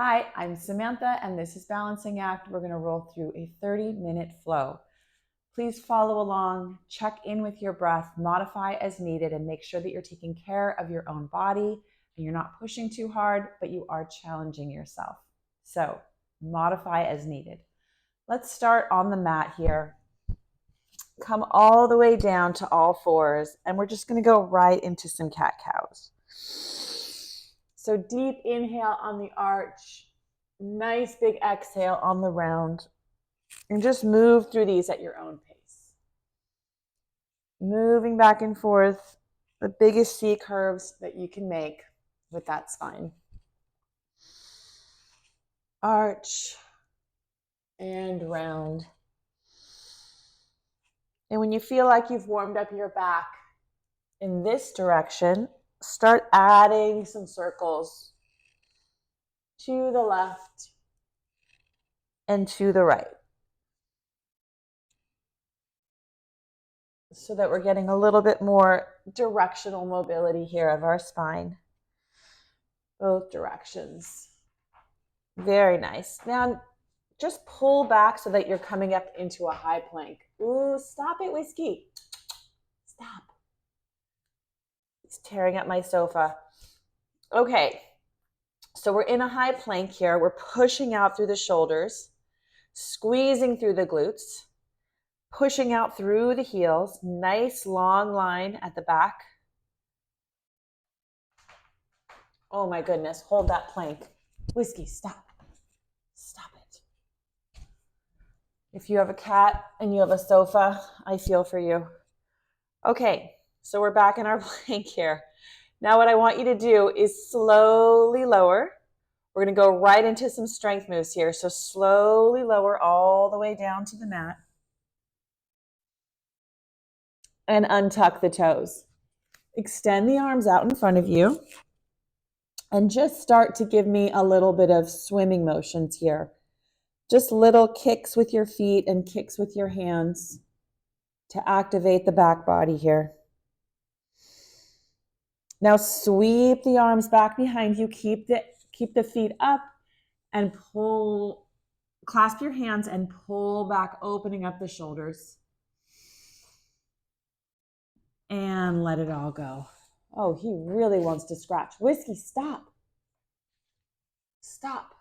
Hi, I'm Samantha, and this is Balancing Act. We're going to roll through a 30-minute flow. Please follow along, check in with your breath, modify as needed, and make sure that you're taking care of your own body and you're not pushing too hard, but you are challenging yourself. So, modify as needed. Let's start on the mat here. Come all the way down to all fours, and we're just going to go right into some cat-cows. So deep inhale on the arch, nice big exhale on the round, and just move through these at your own pace. Moving back and forth, the biggest C curves that you can make with that spine. Arch and round. And when you feel like you've warmed up your back in this direction, start adding some circles to the left and to the right, so that we're getting a little bit more directional mobility here of our spine. Both directions. Very nice. Now, just pull back so that you're coming up into a high plank. Ooh, stop it, Whiskey. Stop. It's tearing up my sofa. Okay, so we're in a high plank here. We're pushing out through the shoulders, squeezing through the glutes, pushing out through the heels. Nice long line at the back. Oh my goodness, hold that plank. Whiskey, stop. Stop it. If you have a cat and you have a sofa, I feel for you. Okay, so we're back in our plank here. Now what I want you to do is slowly lower. We're going to go right into some strength moves here. So slowly lower all the way down to the mat. And untuck the toes. Extend the arms out in front of you. And just start to give me a little bit of swimming motions here. Just little kicks with your feet and kicks with your hands to activate the back body here. Now sweep the arms back behind you. Keep the feet up and pull, clasp your hands and pull back, opening up the shoulders. And let it all go. Oh, he really wants to scratch. Whiskey, stop. Stop.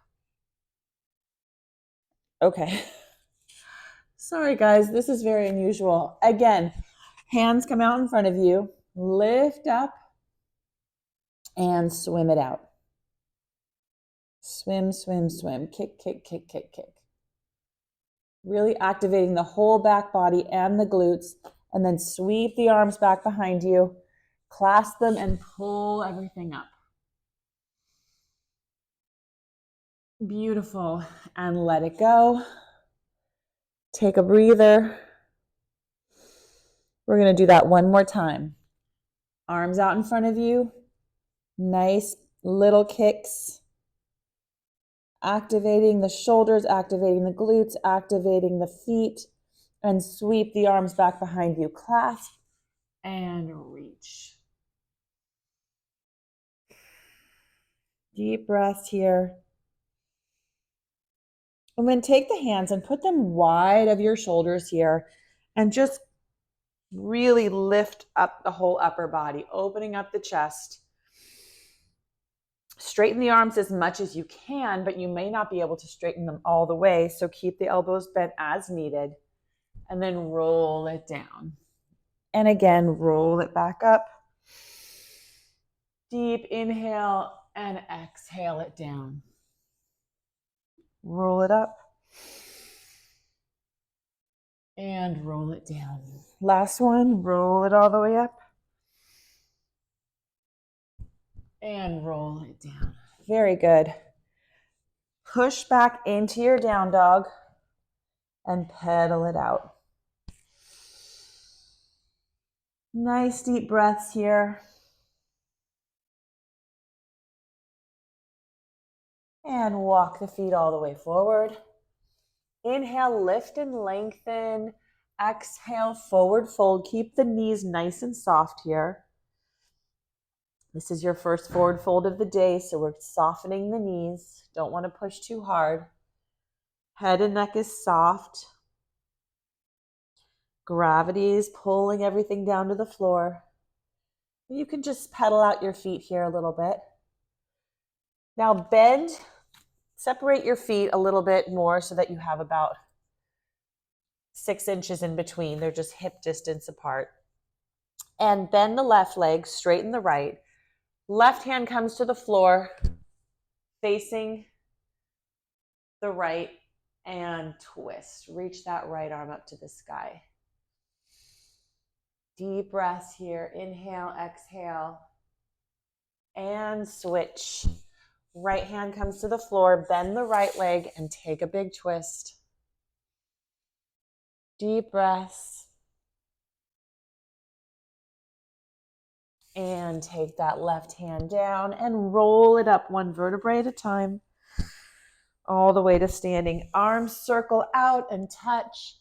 Okay. Sorry, guys. This is very unusual. Again, hands come out in front of you. Lift up and swim it out. Swim, swim, swim. Kick, kick, kick, kick, kick. Really activating the whole back body and the glutes. And then sweep the arms back behind you. Clasp them and pull everything up. Beautiful. And let it go. Take a breather. We're going to do that one more time. Arms out in front of you. Nice little kicks. Activating the shoulders, activating the glutes, activating the feet, and sweep the arms back behind you. Clasp and reach. Deep breaths here. And then take the hands and put them wide of your shoulders here and just really lift up the whole upper body, opening up the chest. Straighten the arms as much as you can, but you may not be able to straighten them all the way. So keep the elbows bent as needed and then roll it down. And again, roll it back up. Deep inhale and exhale it down. Roll it up. And roll it down. Last one, roll it all the way up. And roll it down. Very good. Push back into your down dog and pedal it out. Nice deep breaths here. And walk the feet all the way forward. Inhale, lift and lengthen. Exhale, forward fold. Keep the knees nice and soft here. This is your first forward fold of the day, so we're softening the knees. Don't want to push too hard. Head and neck is soft. Gravity is pulling everything down to the floor. You can just pedal out your feet here a little bit. Now bend, separate your feet a little bit more so that you have about 6 inches in between. They're just hip distance apart. And bend the left leg, straighten the right. Left hand comes to the floor, facing the right, and twist. Reach that right arm up to the sky. Deep breaths here. Inhale, exhale, and switch. Right hand comes to the floor, bend the right leg, and take a big twist. Deep breaths. And take that left hand down and roll it up 1 vertebrae at a time, all the way to standing. Arms circle out and touch,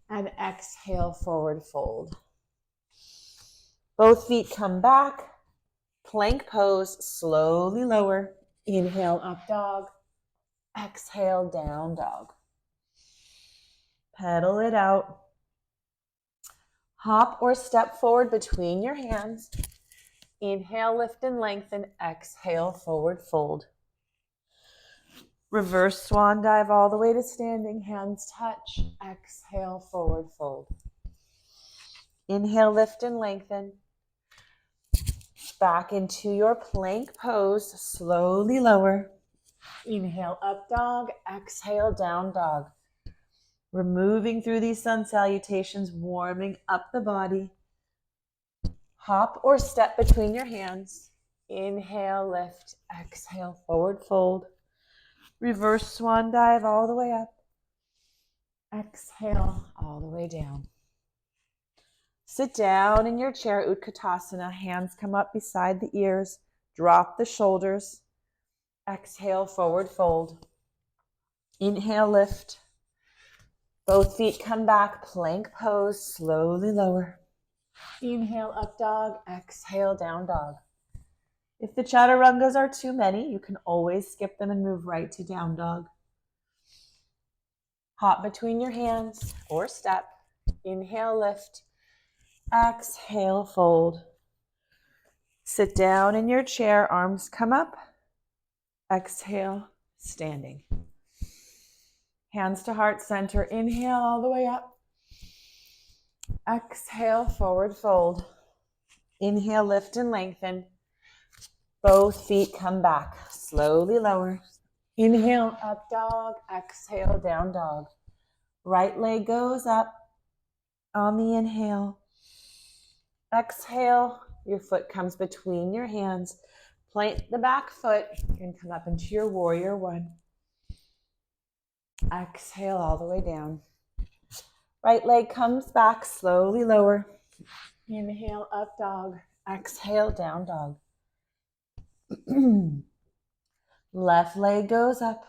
and exhale, forward fold. Both feet come back. Plank pose, slowly lower. Inhale, up dog. Exhale, down dog. Pedal it out. Hop or step forward between your hands. Inhale, lift and lengthen. Exhale, forward fold. Reverse swan dive all the way to standing. Hands touch. Exhale, forward fold. Inhale, lift and lengthen. Back into your plank pose. Slowly lower. Inhale, up dog. Exhale, down dog. We're moving through these sun salutations, warming up the body. Hop or step between your hands. Inhale, lift. Exhale, forward fold. Reverse swan dive all the way up. Exhale, all the way down. Sit down in your chair, Utkatasana. Hands come up beside the ears. Drop the shoulders. Exhale, forward fold. Inhale, lift. Both feet come back, plank pose, slowly lower. Inhale, up dog. Exhale, down dog. If the chaturangas are too many, you can always skip them and move right to down dog. Hop between your hands or step. Inhale, lift. Exhale, fold. Sit down in your chair, arms come up. Exhale, standing. Hands to heart center. Inhale all the way up. Exhale, forward fold. Inhale, lift and lengthen. Both feet come back. Slowly lower. Inhale, up dog. Exhale, down dog. Right leg goes up on the inhale. Exhale, your foot comes between your hands. Plant the back foot and come up into your warrior one. Exhale all the way down. Right leg comes back, slowly lower. Inhale, up dog. Exhale, down dog. Left leg goes up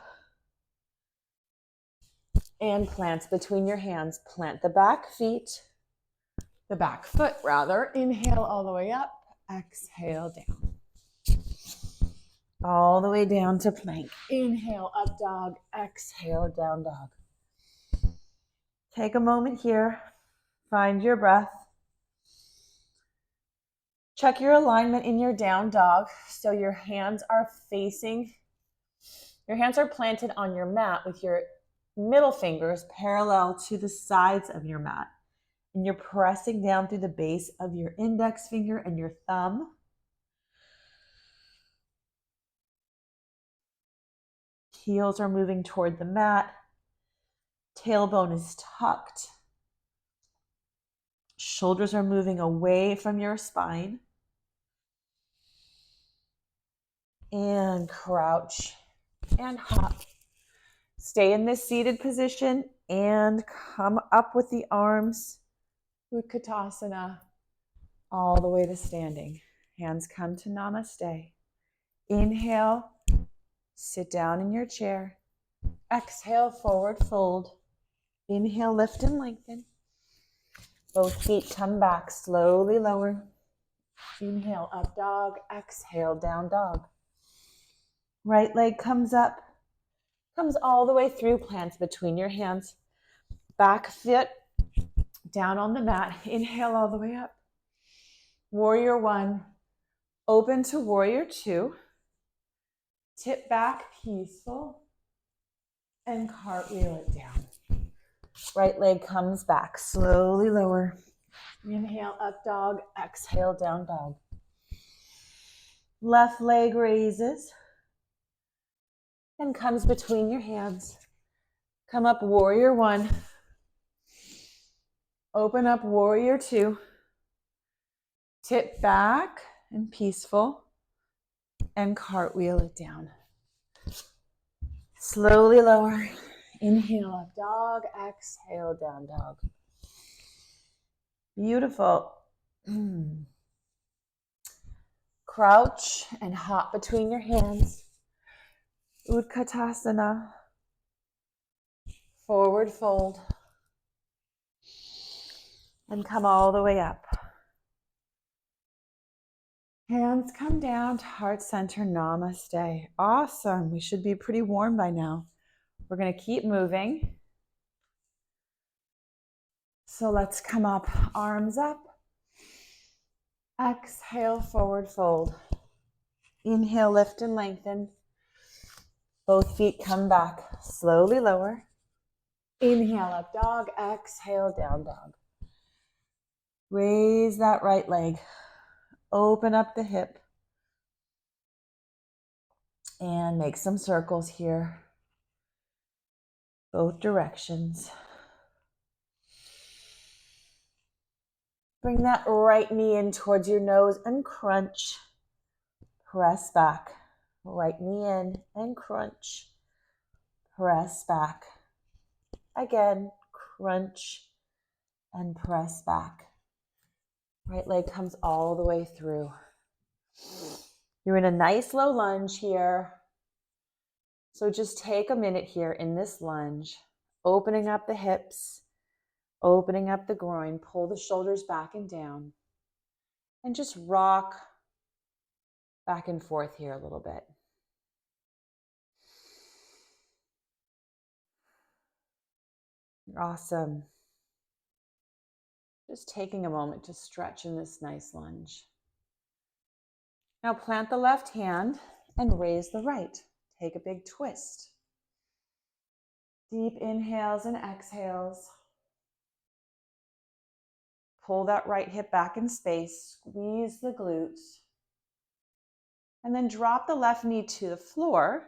and plants between your hands. Plant the back foot rather. Inhale all the way up. Exhale down. All the way down to plank. Inhale, up dog. Exhale, down dog. Take a moment here. Find your breath. Check your alignment in your down dog. So your hands are planted on your mat with your middle fingers parallel to the sides of your mat. And you're pressing down through the base of your index finger and your thumb. Heels are moving toward the mat. Tailbone is tucked. Shoulders are moving away from your spine. And crouch and hop. Stay in this seated position and come up with the arms. Utkatasana. All the way to standing. Hands come to namaste. Inhale. Sit down in your chair. Exhale, forward fold. Inhale, lift and lengthen. Both feet come back, slowly lower. Inhale, up dog. Exhale, down dog. Right leg comes up, comes all the way through, plants between your hands. Back foot down on the mat. Inhale all the way up. Warrior one. Open to warrior two. Tip back, peaceful. And cartwheel it down. Right leg comes back, slowly lower. Inhale, up dog. Exhale, down dog. Left leg raises and comes between your hands. Come up, warrior one. Open up, warrior two. Tip back and peaceful. And cartwheel it down. Slowly lower. Inhale, up dog. Exhale, down dog. Beautiful. Crouch and hop between your hands. Utkatasana. Forward fold. And come all the way up. Hands come down to heart center, namaste. Awesome. We should be pretty warm by now. We're going to keep moving. So let's come up, arms up. Exhale, forward fold. Inhale, lift and lengthen. Both feet come back, slowly lower. Inhale, up dog. Exhale, down dog. Raise that right leg. Open up the hip. And make some circles here. Both directions. Bring that right knee in towards your nose and crunch. Press back. Right knee in and crunch. Press back. Again, crunch and press back. Right leg comes all the way through. You're in a nice low lunge here. So just take a minute here in this lunge, opening up the hips, opening up the groin, pull the shoulders back and down, and just rock back and forth here a little bit. Awesome. Just taking a moment to stretch in this nice lunge. Now plant the left hand and raise the right. Take a big twist. Deep inhales and exhales. Pull that right hip back in space. Squeeze the glutes. And then drop the left knee to the floor.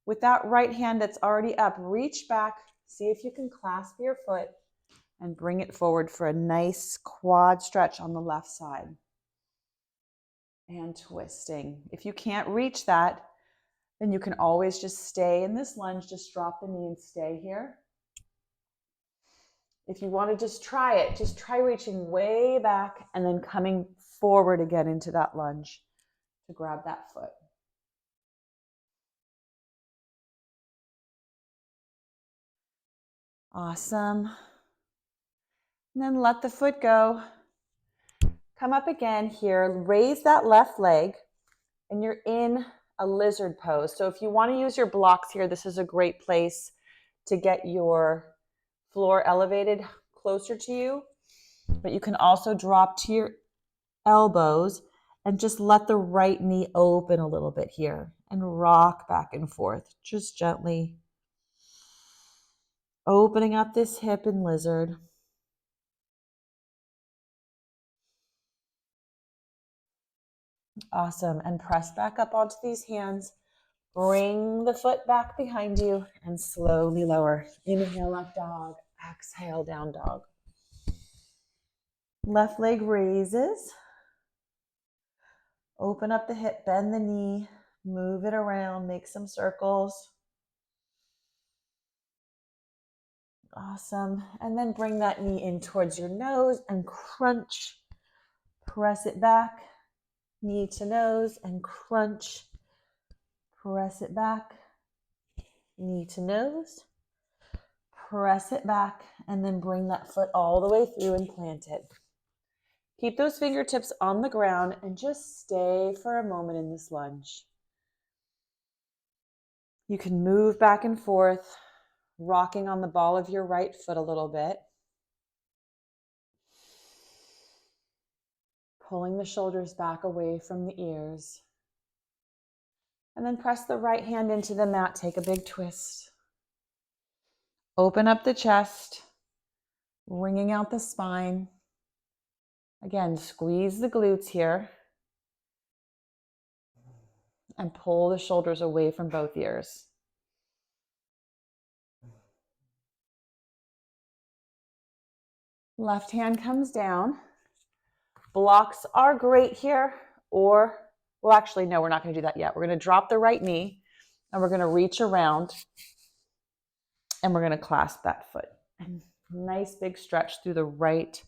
With that right hand that's already up, reach back. See if you can clasp your foot and bring it forward for a nice quad stretch on the left side. And twisting. If you can't reach that, then you can always just stay in this lunge. Just drop the knee and stay here. If you want to just try it, just try reaching way back and then coming forward again into that lunge to grab that foot. Awesome. And then let the foot go. Come up again here, raise that left leg, and you're in a lizard pose. So if you want to use your blocks here, this is a great place to get your floor elevated closer to you. But you can also drop to your elbows and just let the right knee open a little bit here and rock back and forth, just gently. Opening up this hip in lizard. Awesome. And press back up onto these hands. Bring the foot back behind you and slowly lower. Inhale, up dog. Exhale, down dog. Left leg raises. Open up the hip, bend the knee, move it around, make some circles. Awesome. And then bring that knee in towards your nose and crunch. Press it back. Knee to nose and crunch. Press it back. Knee to nose. Press it back and then bring that foot all the way through and plant it. Keep those fingertips on the ground and just stay for a moment in this lunge. You can move back and forth, rocking on the ball of your right foot a little bit. Pulling the shoulders back away from the ears. And then press the right hand into the mat. Take a big twist. Open up the chest, wringing out the spine. Again, squeeze the glutes here. And pull the shoulders away from both ears. Left hand comes down. Blocks are great here, or, well, actually, no, we're not going to do that yet. We're going to drop the right knee, and we're going to reach around, and we're going to clasp that foot. And nice big stretch through the right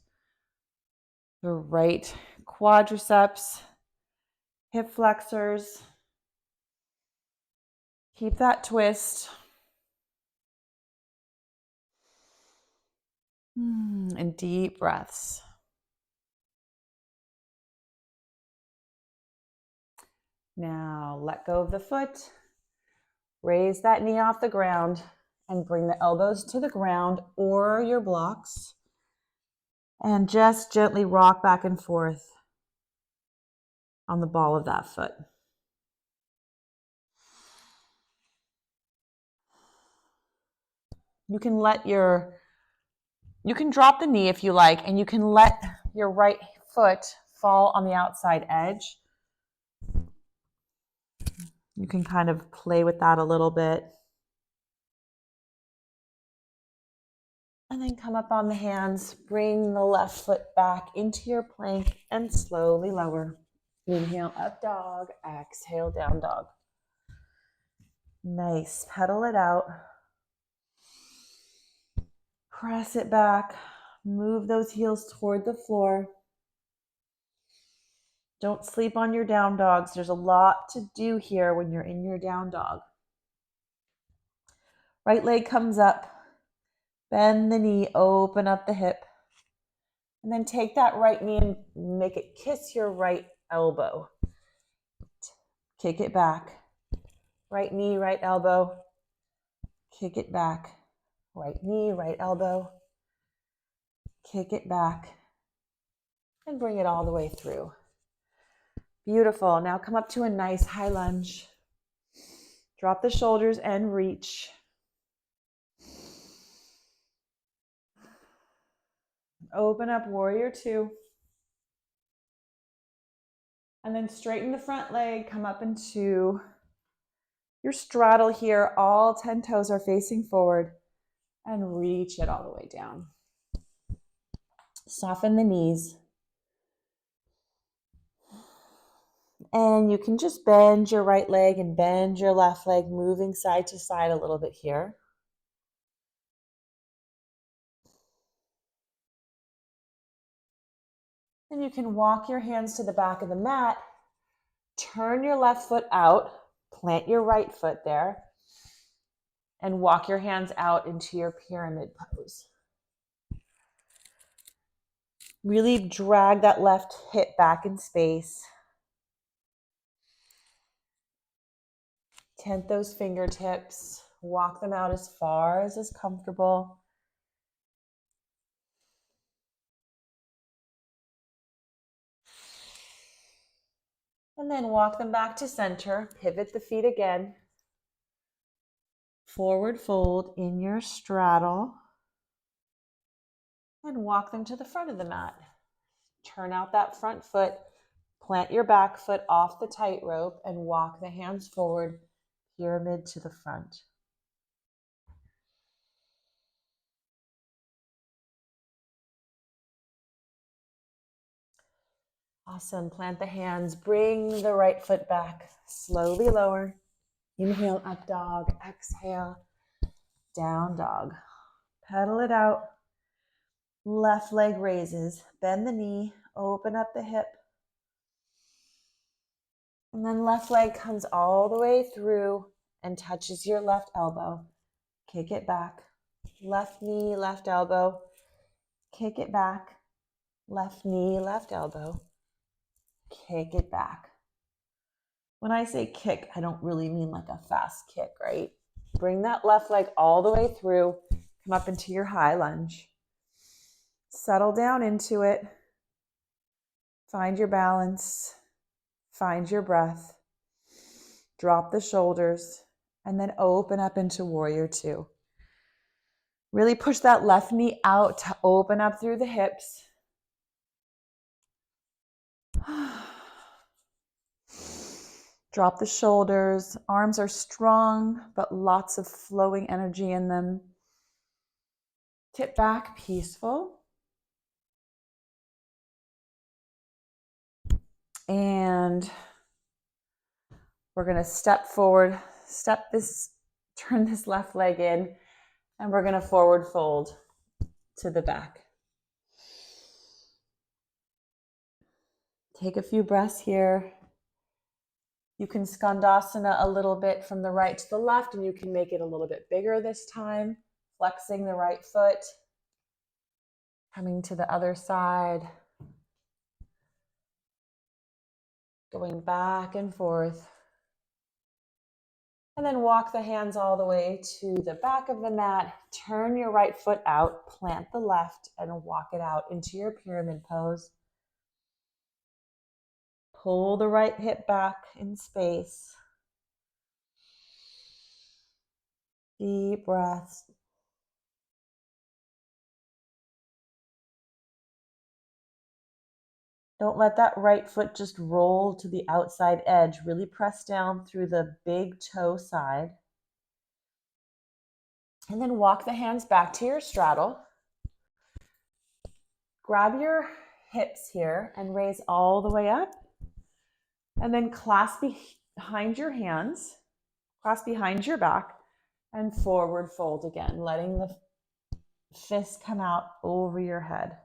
quadriceps, hip flexors. Keep that twist. And deep breaths. Now let go of the foot. Raise that knee off the ground and bring the elbows to the ground or your blocks. And just gently rock back and forth on the ball of that foot. You can drop the knee if you like, and you can let your right foot fall on the outside edge. You can kind of play with that a little bit. And then come up on the hands, bring the left foot back into your plank and slowly lower. Inhale, up dog, exhale, down dog. Nice, pedal it out. Press it back, move those heels toward the floor. Don't sleep on your down dogs. There's a lot to do here when you're in your down dog. Right leg comes up, bend the knee, open up the hip. And then take that right knee and make it kiss your right elbow. Kick it back. Right knee, right elbow. Kick it back. Right knee, right elbow. Kick it back. And bring it all the way through. Beautiful. Now come up to a nice high lunge. Drop the shoulders and reach. Open up warrior two. And then straighten the front leg, come up into your straddle here. All 10 toes are facing forward and reach it all the way down. Soften the knees. And you can just bend your right leg and bend your left leg, moving side to side a little bit here. And you can walk your hands to the back of the mat, turn your left foot out, plant your right foot there, and walk your hands out into your pyramid pose. Really drag that left hip back in space. Tent those fingertips, walk them out as far as is comfortable. And then walk them back to center, pivot the feet again. Forward fold in your straddle. And walk them to the front of the mat. Turn out that front foot, plant your back foot off the tightrope, and walk the hands forward, pyramid to the front. Awesome. Plant the hands, bring the right foot back, slowly lower. Inhale, up dog, exhale, down dog. Pedal it out. Left leg raises, bend the knee, open up the hip. And then left leg comes all the way through and touches your left elbow. Kick it back. Left knee, left elbow. Kick it back. Left knee, left elbow. Kick it back. When I say kick, I don't really mean like a fast kick, right? Bring that left leg all the way through. Come up into your high lunge. Settle down into it. Find your balance. Find your breath. Drop the shoulders. And then open up into warrior two. Really push that left knee out to open up through the hips. Drop the shoulders. Arms are strong, but lots of flowing energy in them. Tip back, peaceful. And we're going to step forward, turn this left leg in, and we're going to forward fold to the back. Take a few breaths here. You can skandasana a little bit from the right to the left, and you can make it a little bit bigger this time, flexing the right foot, coming to the other side, going back and forth. And then walk the hands all the way to the back of the mat. Turn your right foot out, plant the left, and walk it out into your pyramid pose. Pull the right hip back in space. Deep breaths. Don't let that right foot just roll to the outside edge. Really press down through the big toe side. And then walk the hands back to your straddle. Grab your hips here and raise all the way up. And then clasp behind your hands, clasp behind your back, and forward fold again, letting the fist come out over your head.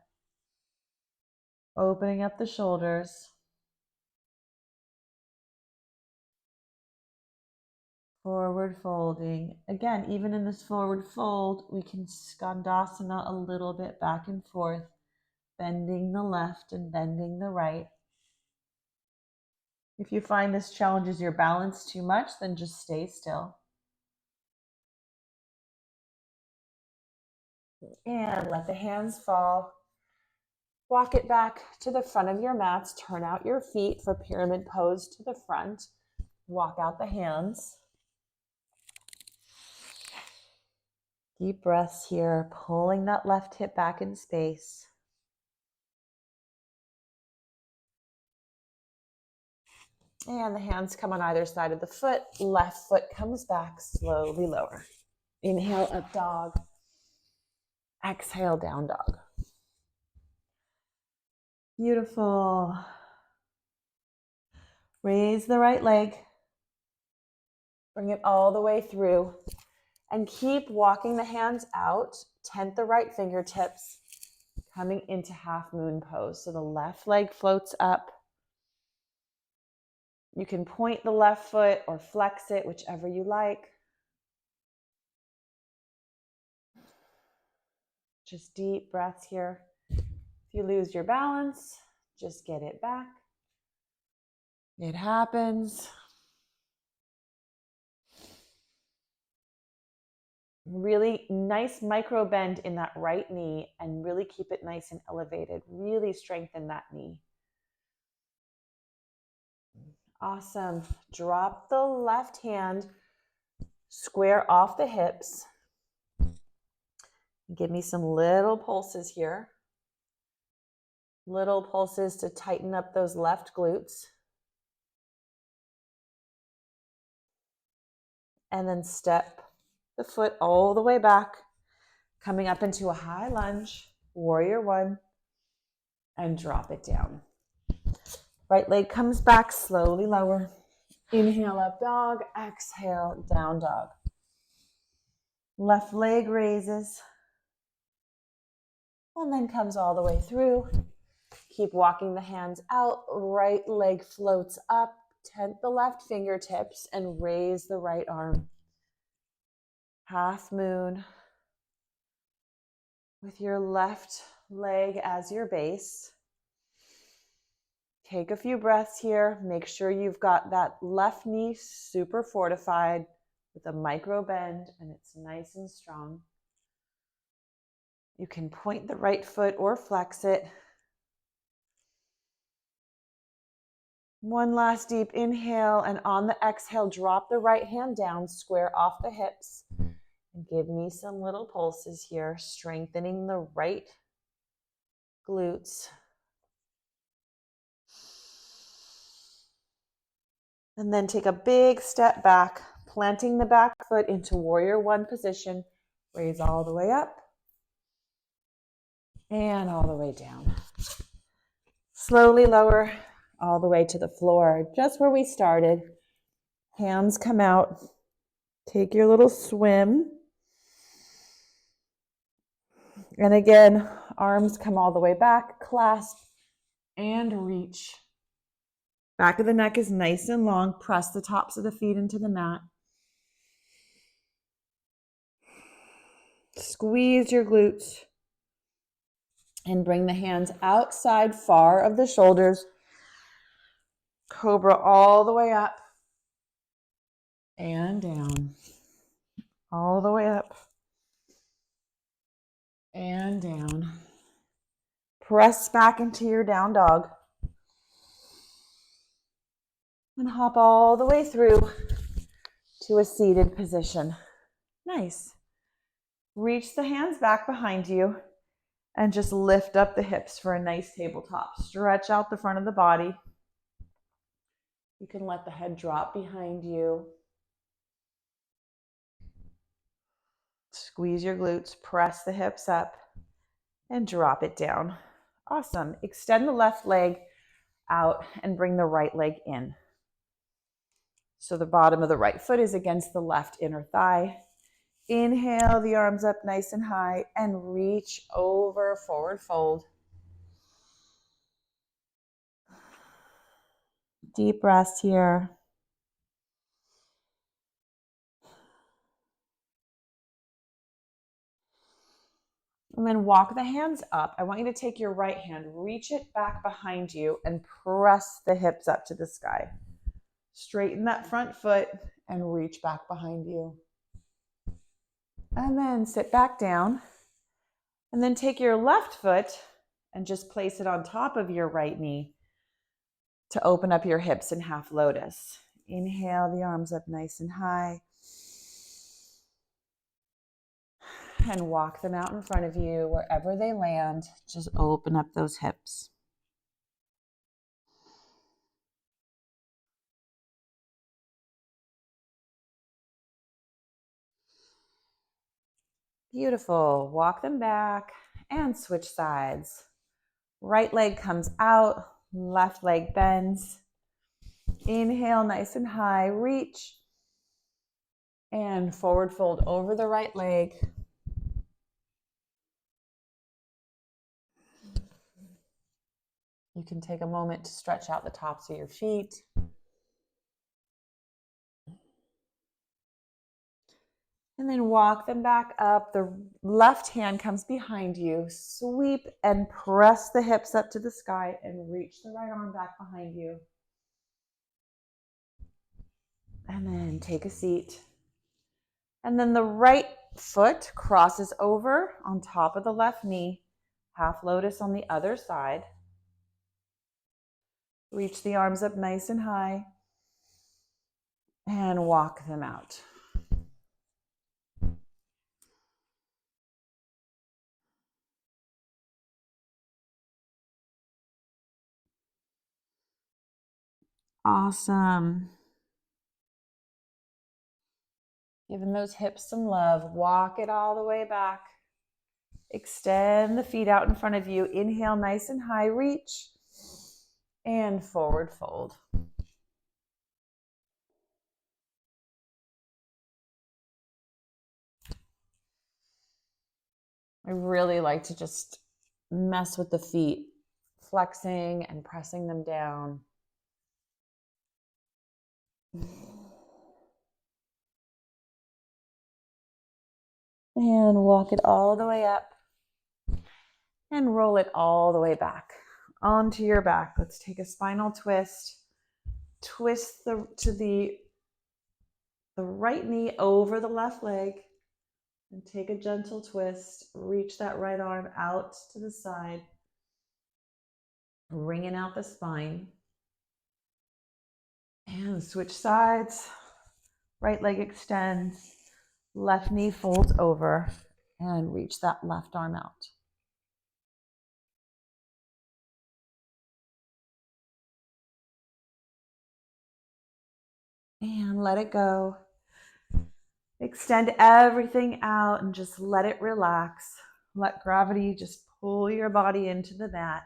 Opening up the shoulders. Forward folding. Again, even in this forward fold, we can skandasana a little bit back and forth, bending the left and bending the right. If you find this challenges your balance too much, then just stay still. And let the hands fall. Walk it back to the front of your mats. Turn out your feet for pyramid pose to the front. Walk out the hands. Deep breaths here, pulling that left hip back in space. And the hands come on either side of the foot. Left foot comes back, slowly lower. Inhale, up dog. Exhale, down dog. Beautiful. Raise the right leg. Bring it all the way through. And keep walking the hands out. Tent the right fingertips. Coming into half moon pose. So the left leg floats up. You can point the left foot or flex it, whichever you like. Just deep breaths here. If you lose your balance, just get it back. It happens. Really nice micro bend in that right knee and really keep it nice and elevated. Really strengthen that knee. Awesome. Drop the left hand, square off the hips. Give me some little pulses here. Little pulses to tighten up those left glutes. And then step the foot all the way back, coming up into a high lunge, warrior one, and drop it down. Right leg comes back, slowly lower. Inhale, up dog. Exhale, down dog. Left leg raises. And then comes all the way through. Keep walking the hands out. Right leg floats up. Tent the left fingertips and raise the right arm. Half moon. With your left leg as your base. Take a few breaths here. Make sure you've got that left knee super fortified with a micro bend and it's nice and strong. You can point the right foot or flex it. One last deep inhale, and on the exhale, drop the right hand down, square off the hips, and give me some little pulses here, strengthening the right glutes. And then take a big step back, planting the back foot into warrior one position. Raise all the way up and all the way down. Slowly lower all the way to the floor, just where we started. Hands come out. Take your little swim. And again, arms come all the way back, clasp and reach. Back of the neck is nice and long. Press the tops of the feet into the mat. Squeeze your glutes and bring the hands outside far of the shoulders. Cobra all the way up and down. All the way up and down. Press back into your down dog. And hop all the way through to a seated position. Nice. Reach the hands back behind you and just lift up the hips for a nice tabletop. Stretch out the front of the body. You can let the head drop behind you. Squeeze your glutes, press the hips up, and drop it down. Awesome. Extend the left leg out and bring the right leg in. So the bottom of the right foot is against the left inner thigh. Inhale the arms up nice and high and reach over, forward fold. Deep breaths here. And then walk the hands up. I want you to take your right hand, reach it back behind you, and press the hips up to the sky. Straighten that front foot and reach back behind you. And then sit back down. And then take your left foot and just place it on top of your right knee to open up your hips in half lotus. Inhale the arms up nice and high. And walk them out in front of you. Wherever they land, just open up those hips. Beautiful. Walk them back and switch sides. Right leg comes out, left leg bends. Inhale nice and high, reach. And forward fold over the right leg. You can take a moment to stretch out the tops of your feet. And then walk them back up. The left hand comes behind you. Sweep and press the hips up to the sky and reach the right arm back behind you. And then take a seat. And then the right foot crosses over on top of the left knee. Half lotus on the other side. Reach the arms up nice and high. And walk them out. Awesome. Giving those hips some love. Walk it all the way back. Extend the feet out in front of you. Inhale nice and high, reach. And forward fold. I really like to just mess with the feet, flexing and pressing them down. And walk it all the way up. And roll it all the way back onto your back. Let's take a spinal twist. Twist the right knee over the left leg and take a gentle twist. Reach that right arm out to the side, wringing out the spine. And switch sides. Right leg extends, left knee folds over, and reach that left arm out. And let it go. Extend everything out and just let it relax. Let gravity just pull your body into the mat.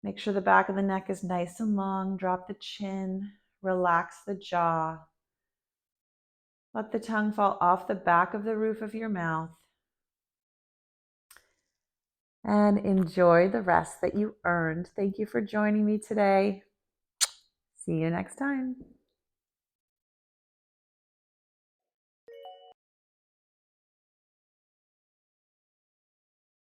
Make sure the back of the neck is nice and long. Drop the chin. Relax the jaw. Let the tongue fall off the back of the roof of your mouth. And enjoy the rest that you earned. Thank you for joining me today. See you next time.